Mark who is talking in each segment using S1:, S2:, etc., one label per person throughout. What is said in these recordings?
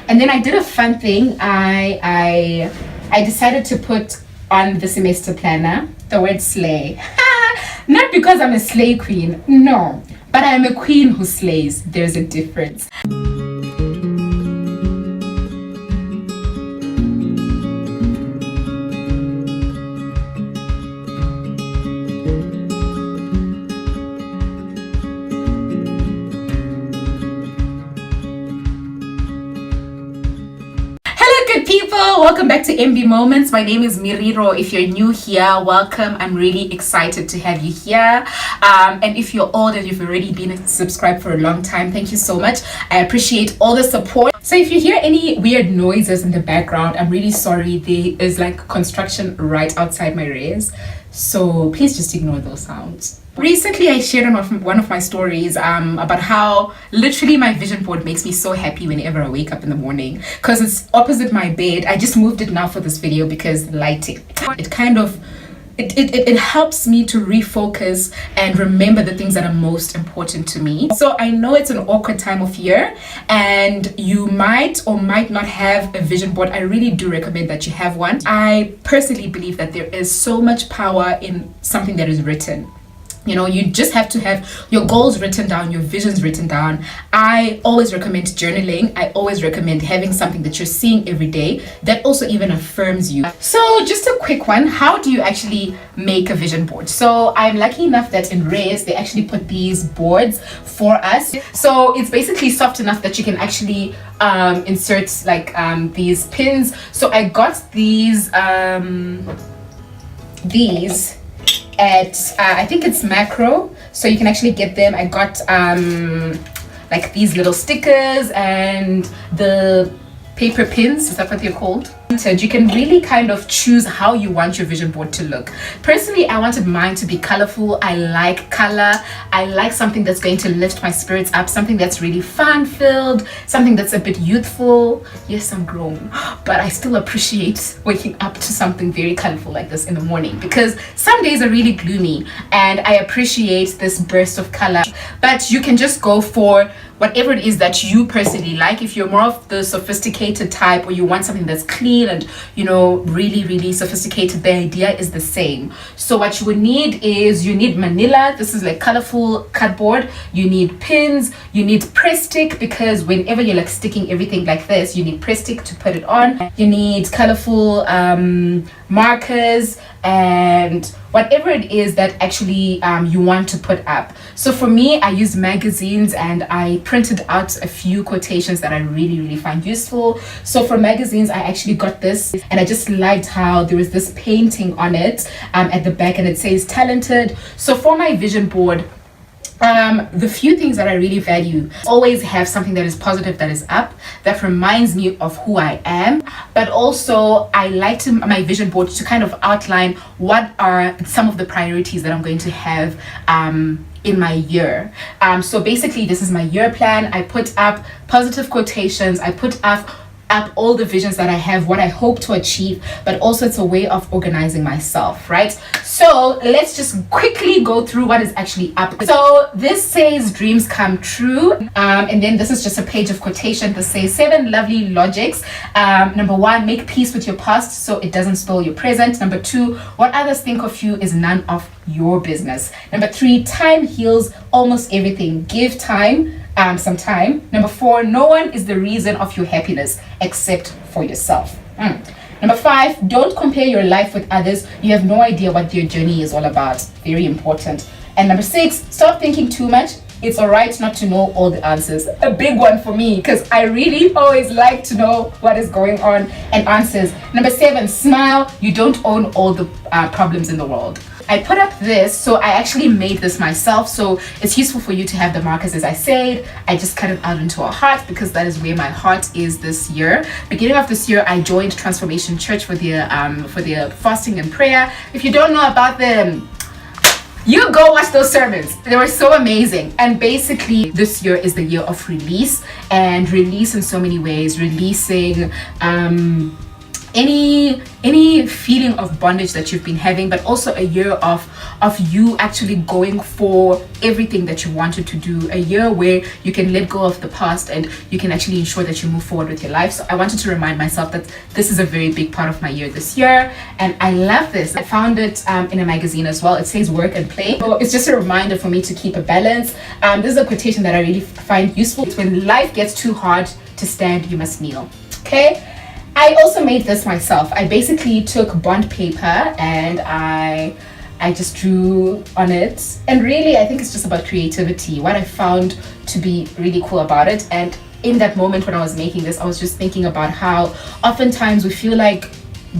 S1: And then I did a fun thing. I decided to put on the semester planner the word slay. Not because I'm a slay queen, no, but I'm a queen who slays. There's a difference. Good people, welcome back to MB Moments. My name is Miriro. If you're new here, welcome. I'm really excited to have you here. And if you're old and you've already been subscribed for a long time, thank you so much. I appreciate all the support. So if you hear any weird noises in the background, I'm really sorry. There is like construction right outside my rays, so please just ignore those sounds. Recently, I shared on one of my stories about how literally my vision board makes me so happy whenever I wake up in the morning, because it's opposite my bed. I just moved it now for this video because lighting. It kind of it helps me to refocus and remember the things that are most important to me. So I know it's an awkward time of year and you might or might not have a vision board. I really do recommend that you have one. I personally believe that there is so much power in something that is written. You know, you just have to have your goals written down, your visions written down. I always recommend journaling. I always recommend having something that you're seeing every day that also even affirms you. So just a quick one, how do you actually make a vision board? So I'm lucky enough that in Rays, they actually put these boards for us. So it's basically soft enough that you can actually insert like these pins. So I got these at I think it's Macro, so you can actually get them. I got like these little stickers and the paper pins, is that what they're called? You can really kind of choose how you want your vision board to look. Personally, I wanted mine to be colorful. I like color. I like something that's going to lift my spirits up, something that's really fun-filled, something that's a bit youthful. Yes, I'm grown, but I still appreciate waking up to something very colorful like this in the morning, because some days are really gloomy and I appreciate this burst of color. But you can just go for whatever it is that you personally like. If you're more of the sophisticated type, or you want something that's clean and, you know, really sophisticated, the idea is the same. So what you would need is, you need manila. This is like colorful cardboard. You need pins. You need press stick, because whenever you're like sticking everything like this, you need press stick to put it on. You need colorful markers and whatever it is that actually you want to put up. So for me, I use magazines and I printed out a few quotations that I really find useful. So for magazines, I actually got this, and I just liked how there was this painting on it at the back, and it says talented. So for my vision board, the few things that I really value, always have something that is positive, that is up, that reminds me of who I am. But also I like my vision board to kind of outline what are some of the priorities that I'm going to have in my year. So basically, this is my year plan. I put up positive quotations. I put up all the visions that I have, what I hope to achieve, but also it's a way of organizing myself, right? So let's just quickly go through what is actually up. So this says dreams come true, and then this is just a page of quotation that says 7 lovely logics. Number 1, make peace with your past so it doesn't spoil your present. Number 2, what others think of you is none of your business. Number 3, time heals almost everything. Give time some time. Number 4, no one is the reason of your happiness except for yourself. Number 5, don't compare your life with others. You have no idea what your journey is all about. Very important. And number 6, stop thinking too much. It's all right not to know all the answers. A big one for me, because I really always like to know what is going on and answers. Number 7, smile. You don't own all the problems in the world. I put up this, so I actually made this myself, so it's useful for you to have the markers. As I said, I just cut it out into a heart because that is where my heart is this year. Beginning of this year, I joined Transformation Church for the fasting and prayer. If you don't know about them, you go watch those sermons. They were so amazing. And basically, this year is the year of release, and release in so many ways. Releasing any feeling of bondage that you've been having, but also a year of you actually going for everything that you wanted to do, a year where you can let go of the past and you can actually ensure that you move forward with your life. So I wanted to remind myself that this is a very big part of my year this year, and I love this. I found it in a magazine as well. It says work and play, so it's just a reminder for me to keep a balance. This is a quotation that I really find useful. It's when life gets too hard to stand, you must kneel. Okay. I also made this myself. I basically took bond paper and I just drew on it, and really I think it's just about creativity, what I found to be really cool about it. And in that moment when I was making this, I was just thinking about how oftentimes we feel like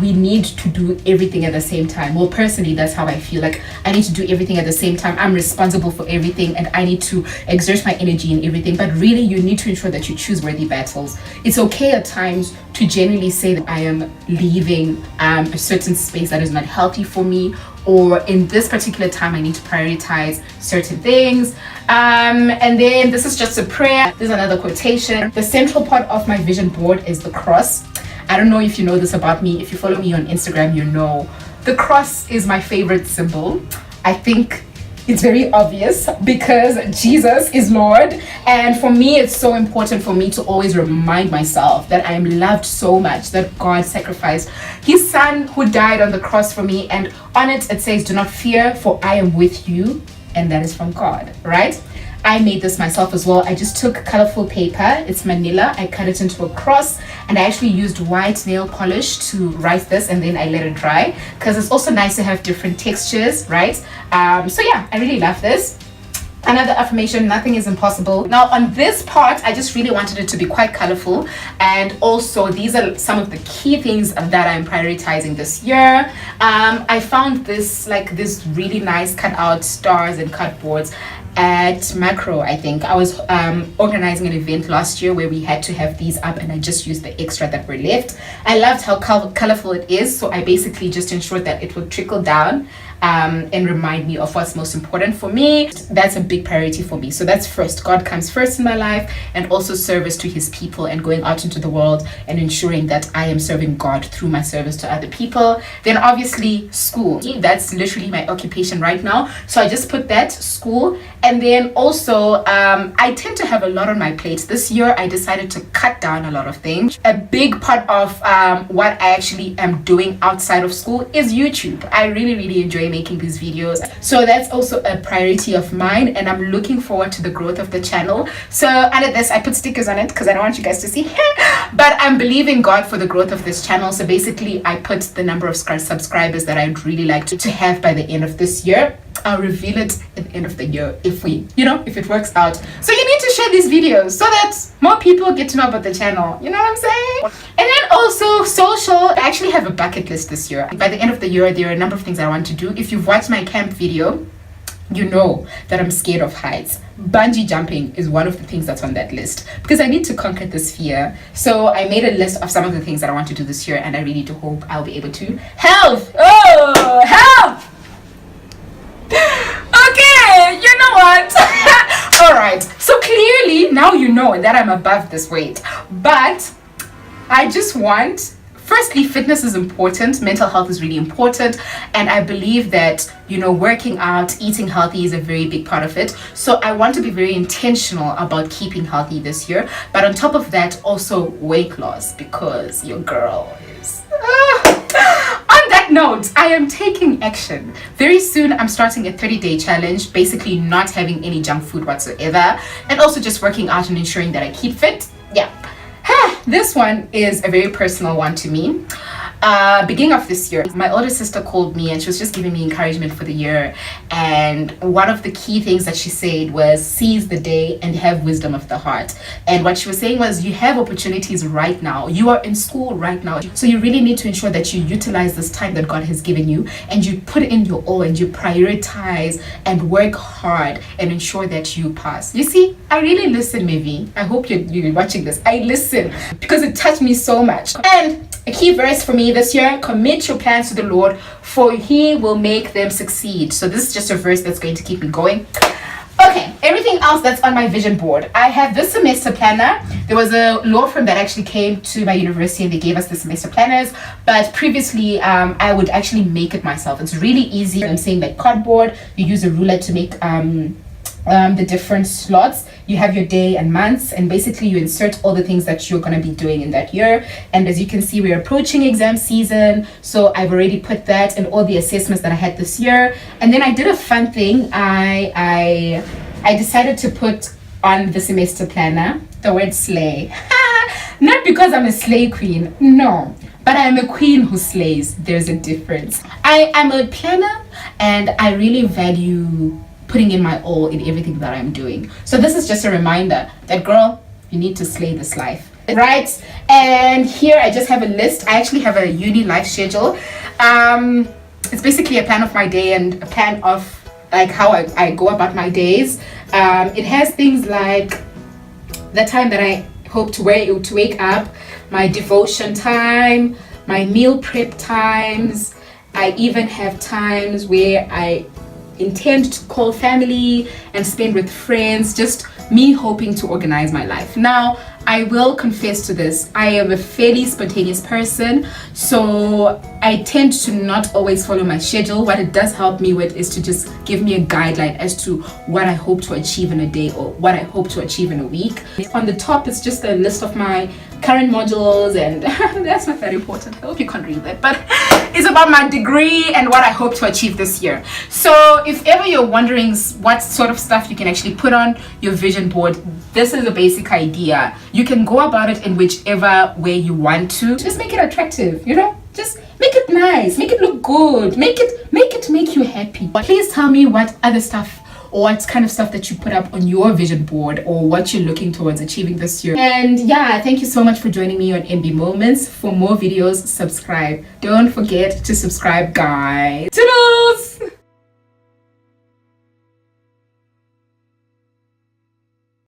S1: we need to do everything at the same time. Well, personally, that's how I feel. Like I need to do everything at the same time. I'm responsible for everything and I need to exert my energy in everything. But really, you need to ensure that you choose worthy battles. It's okay at times to genuinely say that I am leaving a certain space that is not healthy for me, or in this particular time I need to prioritize certain things. And then this is just a prayer. There's another quotation. The central part of my vision board is the cross. I don't know if you know this about me. If you follow me on Instagram, you know the cross is my favorite symbol. I think it's very obvious because Jesus is Lord, and for me it's so important for me to always remind myself that I am loved so much, that God sacrificed his son who died on the cross for me, and on it says, do not fear, for I am with you, and that is from God, right? I made this myself as well. I just took colorful paper, it's manila, I cut it into a cross, and I actually used white nail polish to write this, and then I let it dry because it's also nice to have different textures, right? So yeah, I really love this. Another affirmation, nothing is impossible. Now on this part, I just really wanted it to be quite colorful, and also these are some of the key things that I'm prioritizing this year. I found this really nice cut out stars and cardboards at Macro. I think I was organizing an event last year where we had to have these up, and I just used the extra that were left. I loved how colorful it is, so I basically just ensured that it would trickle down and remind me of what's most important for me. That's a big priority for me. So that's first. God comes first in my life, and also service to his people and going out into the world and ensuring that I am serving God through my service to other people. Then obviously school. That's literally my occupation right now. So I just put that, school. And then also I tend to have a lot on my plate. This year I decided to cut down a lot of things. A big part of what I actually am doing outside of school is YouTube. I really enjoy making these videos, so that's also a priority of mine, and I'm looking forward to the growth of the channel. So under this I put stickers on it because I don't want you guys to see but I'm believing God for the growth of this channel. So basically I put the number of subscribers that I'd really like to have by the end of this year. I'll reveal it at the end of the year if it works out. So you need to share these videos so that more people get to know about the channel. You know what I'm saying? And then also social. I actually have a bucket list this year. By the end of the year, there are a number of things I want to do. If you've watched my camp video, you know that I'm scared of heights. Bungee jumping is one of the things that's on that list because I need to conquer this fear. So I made a list of some of the things that I want to do this year, and I really do hope I'll be able to. Health! Oh, health! Okay, you know what? All right, so clearly now you know that I'm above this weight, but I just want, firstly, fitness is important, mental health is really important, and I believe that, working out, eating healthy is a very big part of it. So I want to be very intentional about keeping healthy this year, but on top of that, also weight loss, because your girl is... On that note, I am taking action. Very soon, I'm starting a 30-day challenge, basically not having any junk food whatsoever, and also just working out and ensuring that I keep fit. Yeah. This one is a very personal one to me. Beginning of this year, my older sister called me and she was just giving me encouragement for the year, and one of the key things that she said was seize the day and have wisdom of the heart. And what she was saying was, you have opportunities right now, you are in school right now, so you really need to ensure that you utilize this time that God has given you, and you put in your all and you prioritize and work hard and ensure that you pass. You see, I really listen, Mevi. I hope you're watching this. I listen because it touched me so much. And a key verse for me this year, commit your plans to the Lord, for he will make them succeed. So this is just a verse that's going to keep me going. Okay, everything else that's on my vision board. I have this semester planner. There was a law firm that actually came to my university and they gave us the semester planners. But previously, I would actually make it myself. It's really easy. I'm saying like cardboard. You use a ruler to make the different slots. You have your day and months, and basically you insert all the things that you're going to be doing in that year. And as you can see, we're approaching exam season, so I've already put that and all the assessments that I had this year. And then I did a fun thing. I decided to put on the semester planner the word slay. Not because I'm a slay queen, no, but I'm a queen who slays. There's a difference. I am a planner and I really value putting in my all in everything that I'm doing. So this is just a reminder that, girl, you need to slay this life, right? And here I just have a list. I actually have a uni life schedule. It's basically a plan of my day and a plan of like how I go about my days. It has things like the time that I hope to wake up, my devotion time, my meal prep times. I even have times where I intend to call family and spend with friends, just me hoping to organize my life. Now, I will confess to this. I am a fairly spontaneous person, so I tend to not always follow my schedule. What it does help me with is to just give me a guideline as to what I hope to achieve in a day or what I hope to achieve in a week. On the top is just a list of my current modules, and that's not that important. I hope you can't read that, but it's about my degree and what I hope to achieve this year. So if ever you're wondering what sort of stuff you can actually put on your vision board, this is a basic idea. You can go about it in whichever way you want to. Just make it attractive, you know? Just make it nice, make it look good, make you happy. Please tell me what other stuff or what kind of stuff that you put up on your vision board or what you're looking towards achieving this year. And yeah, thank you so much for joining me on MB Moments. For more videos, subscribe. Don't forget to subscribe, guys. Toodles!